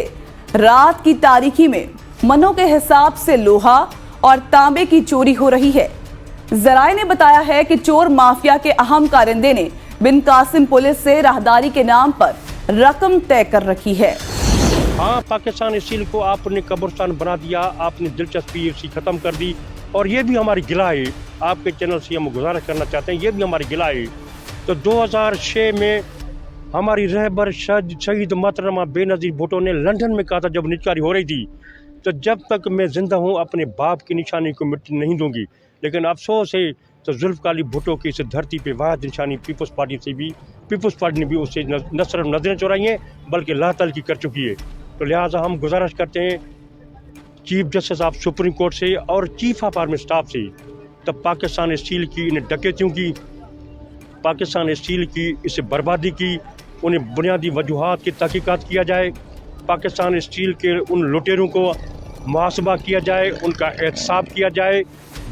रात की तारीकी में मनों के हिसाब से लोहा और तांबे की चोरी हो रही है। ज़राए ने बताया है कि चोर माफिया के अहम कारिंदे ने बिन कासिम पुलिस से राहदारी के नाम पर रकम तय कर रखी है। हाँ, पाकिस्तान स्टील को आपने कब्रिस्तान बना दिया, आपने दिलचस्पी इसकी ख़त्म कर दी और ये भी हमारी गिला है। आपके चैनल से हम गुजारिश करना चाहते हैं, ये भी हमारी गिला है। तो 2006 में हमारी रहबर शहीद मोहतरमा बेनज़ीर भुट्टो ने लंदन में कहा था जब निचकारी हो रही थी, तो जब तक मैं ज़िंदा हूँ अपने बाप की निशानी को मिट्टी नहीं दूंगी। लेकिन अफसोस है तो जुल्फ़िकार अली भुट्टो की इस धरती पे वाहिद निशानी पीपल्स पार्टी ने भी उससे न सिर्फ नजरें चुराई हैं बल्कि लातल की कर चुकी है। तो लिहाजा हम गुजारिश करते हैं chief justice of supreme court से और चीफ ऑफ आर्मी स्टाफ से, तब पाकिस्तान स्टील की इन डकैतियों की, पाकिस्तान स्टील की इस बर्बादी की, उन्हें बुनियादी वजूहात की तहकीकात किया जाए। पाकिस्तान स्टील के उन लुटेरों को मुहासबा किया जाए, उनका एहतसाब किया जाए,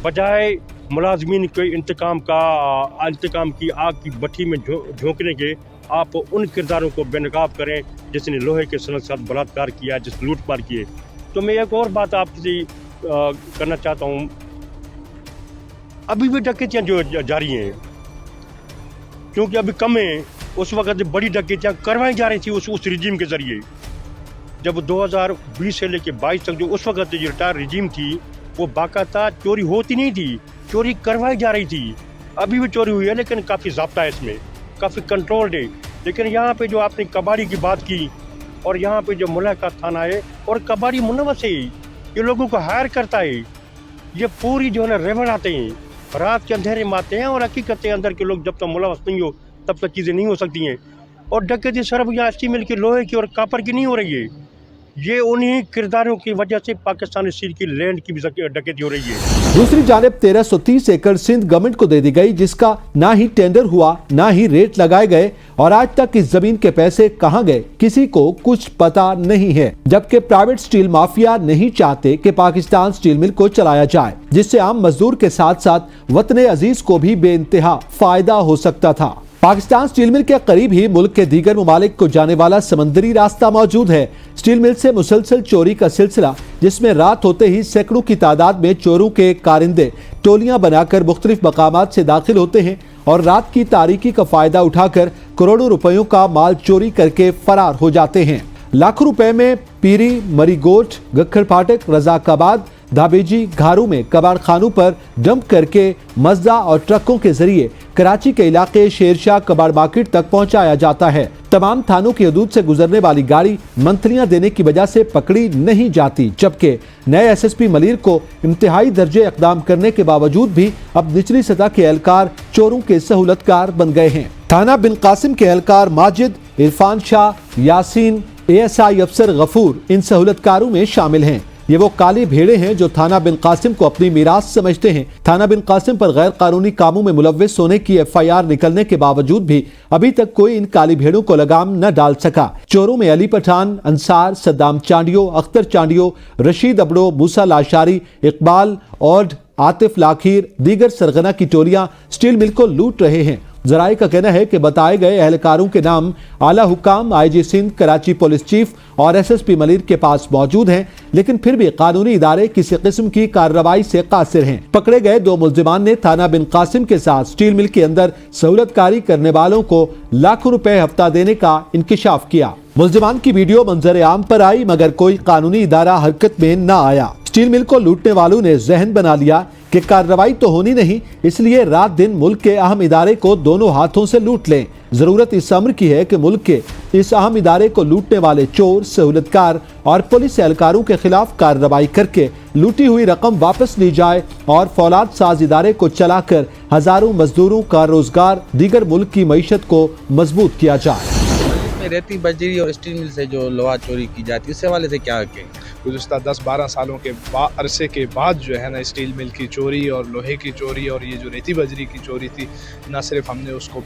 बजाय मुलाजमीन के इंतकाम की आग की भट्टी में झोंकने के आप उन किरदारों को बेनकाब करें जिसने लोहे के सनक साथ बलात्कार किया, जिस लूटमार किए। तो मैं एक और बात आपसे करना चाहता हूँ, अभी भी डकैतियाँ जो जारी हैं, क्योंकि अभी कम है, उस वक्त बड़ी डकैतियाँ करवाई जा रही थी उस रिजीम के ज़रिए। जब 2020 से लेकर 22 तक जो उस वक्त रिटायर रिजीम थी, वो बाकायदा चोरी होती नहीं थी, चोरी करवाई जा रही थी। अभी भी चोरी हुई है लेकिन काफ़ी ज़ाब्ता है, इसमें काफ़ी कंट्रोल्ड है। लेकिन यहाँ पे जो आपने कबाड़ी की बात की और यहाँ पे जो मुलाकात थाना है और कबाड़ी मुनव्वस है, ये लोगों को हायर करता है, ये पूरी जो है ना रेवड़ आते हैं, रात के अंधेरे में आते हैं और हकीकत के अंदर के लोग जब तक मुलव्वस नहीं हो तब तक चीज़ें नहीं हो सकती हैं। और डकैती सिर्फ यहाँ स्टील मिल की लोहे की और कापर की नहीं हो रही है, ये उन्हीं किरदारों की वजह से पाकिस्तान स्टील की लैंड की भी डकैती हो रही है। दूसरी जानिब 1330 एकड़ सिंध गवर्नमेंट को दे दी गई, जिसका ना ही टेंडर हुआ ना ही रेट लगाए गए और आज तक इस जमीन के पैसे कहां गए किसी को कुछ पता नहीं है। जबकि प्राइवेट स्टील माफिया नहीं चाहते कि पाकिस्तान स्टील मिल को चलाया जाए, जिससे आम मजदूर के साथ साथ वतन अजीज को भी बेइंतहा फायदा हो सकता था। पाकिस्तान स्टील मिल के करीब ही मुल्क के दीगर ममालिक को जाने वाला समंदरी रास्ता मौजूद है। स्टील मिल से मुसलसल चोरी का सिलसिला, जिसमें रात होते ही सैकड़ों की तादाद में चोरों के कारिंदे टोलियां बनाकर मुख्तलिफ मकामात से दाखिल होते हैं और रात की तारीकी का फायदा उठाकर करोड़ों रुपयों का माल चोरी करके फरार हो जाते हैं। लाखों रुपए में पीरी, मरीगोट, गखर फाटक, रजाकाबाद, धाबेजी, घारू में कबाड़ खानों पर डंप करके मजदा और ट्रकों के जरिए कराची के इलाके शेरशाह कबाड़ मार्केट तक पहुंचाया जाता है। तमाम थानों की हदूद से गुजरने वाली गाड़ी मंथलियां देने की वजह से पकड़ी नहीं जाती, जबकि नए एसएसपी मलीर को इंतहाई दर्जे इकदाम करने के बावजूद भी अब निचली सतह के एहलकार चोरों के सहूलतकार बन गए हैं। थाना बिन कासिम के एहलकार माजिद, इरफान शाह, यासीन, ASI अफसर गफूर इन सहूलतकारों में शामिल हैं। ये वो काली भेड़े हैं जो थाना बिन कासिम को अपनी मीरास समझते हैं। थाना बिन कासिम पर गैर कानूनी कामों में मुलव्विस होने की FIR निकलने के बावजूद भी अभी तक कोई इन काली भेड़ों को लगाम न डाल सका। चोरों में अली पठान, अंसार, सद्दाम चांडियो, अख्तर चांडियो, रशीद अबड़ो, मूसा लाशारी, इकबाल और आतिफ लाखीर दीगर सरगना की टोलियां स्टील मिल को लूट रहे हैं। जराए का कहना है कि बताए गए एहलकारों के नाम आला हुकाम, IG Sindh, Karachi police chief और SSP मलिर के पास मौजूद हैं, लेकिन फिर भी कानूनी इदारे किसी किस्म की कार्रवाई से कासिर हैं। पकड़े गए 2 मुल्जिमान ने थाना बिन कासिम के साथ स्टील मिल के अंदर सहूलतकारी करने वालों को लाखों रुपए हफ्ता देने का इंकिशाफ किया। मुल्जिमान की वीडियो मंजर आम पर आई मगर कोई कानूनी इदारा हरकत में न आया। स्टील मिल को लूटने वालों ने जहन बना लिया कि कार्रवाई तो होनी नहीं, इसलिए रात दिन मुल्क के अहम इदारे को दोनों हाथों से लूट लें। जरूरत इस अम्र की है कि मुल्क के इस अहम इदारे को लूटने वाले चोर, सहूलतकार और पुलिस एहलकारों के खिलाफ कार्रवाई करके लूटी हुई रकम वापस ली जाए और फौलाद साज इदारे को चलाकर हजारों मजदूरों का रोजगार, दीगर मुल्क की मईशत को मजबूत किया जाए। रेती बजरी और स्टील मिल से जो लोहा चोरी की जाती है, इससे वाले से क्या कहें? गुज़िश्ता 10-12 सालों के अरसे के बाद जो है ना स्टील मिल की चोरी और लोहे की चोरी और ये जो रेती बजरी की चोरी थी, ना सिर्फ हमने उसको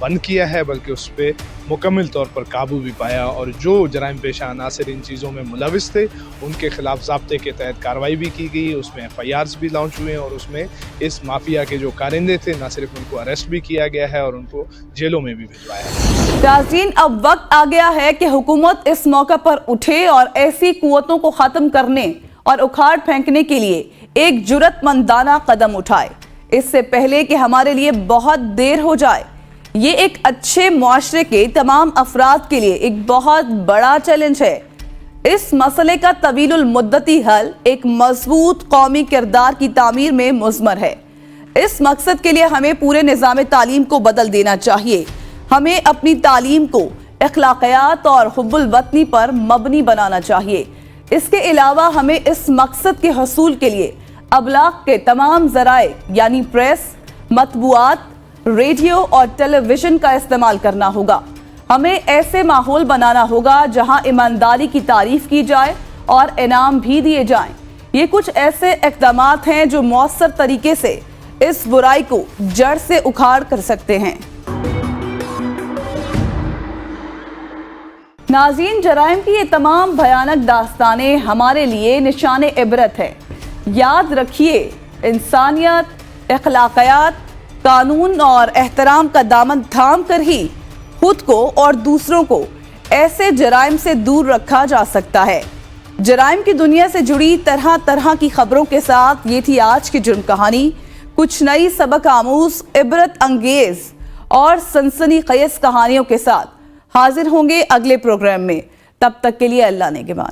बंद किया है बल्कि उस पर मुकम्मल तौर पर काबू भी पाया और जो जराइम पेशा अनासर इन चीज़ों में मुलविस थे उनके खिलाफ ज़ाब्ते के तहत कार्रवाई भी की गई। उसमें FIRs भी लॉन्च हुए हैं और उसमें इस माफिया के जो कारिंदे थे ना सिर्फ उनको अरेस्ट भी किया गया है और उनको जेलों में भी भिजवाया है। नाज़रीन, अब वक्त आ गया है कि हुकूमत इस मौका पर उठे और ऐसी कुव्वतों को खत्म करने और उखाड़ फेंकने के लिए एक जुर्रतमंदाना कदम उठाए, इससे पहले कि हमारे लिए बहुत देर हो जाए। ये एक अच्छे मुआशरे के तमाम अफराद के लिए एक बहुत बड़ा चैलेंज है। इस मसले का तवीलुल मुद्दती हल एक मजबूत कौमी किरदार की तामीर में मुज़मर है। इस मकसद के लिए हमें पूरे निज़ाम तालीम को बदल देना चाहिए। हमें अपनी तालीम को अखलाकियात और हुब्बुल वतनी पर मबनी बनाना चाहिए। इसके अलावा हमें इस मकसद के हसूल के लिए अबलाग के तमाम ज़राए यानी प्रेस, मतबूआत, रेडियो और टेलीविज़न का इस्तेमाल करना होगा। हमें ऐसे माहौल बनाना होगा जहां ईमानदारी की तारीफ की जाए और इनाम भी दिए जाएं। ये कुछ ऐसे इक़दामात हैं जो मौसर तरीके से इस बुराई को जड़ से उखाड़ कर सकते हैं। नाज़रीन, जराइम की ये तमाम भयानक दास्तानें हमारे लिए निशाने इबरत है। याद रखिए, इंसानियत, अखलाकियात, कानून और एहतराम का दामन थाम कर ही खुद को और दूसरों को ऐसे जराइम से दूर रखा जा सकता है। जराइम की दुनिया से जुड़ी तरह तरह की खबरों के साथ ये थी आज की जुर्म कहानी। कुछ नई सबक आमूज, इबरत अंगेज और सनसनीखेज कहानियों के साथ हाजिर होंगे अगले प्रोग्राम में। तब तक के लिए अल्लाह नेगेबान।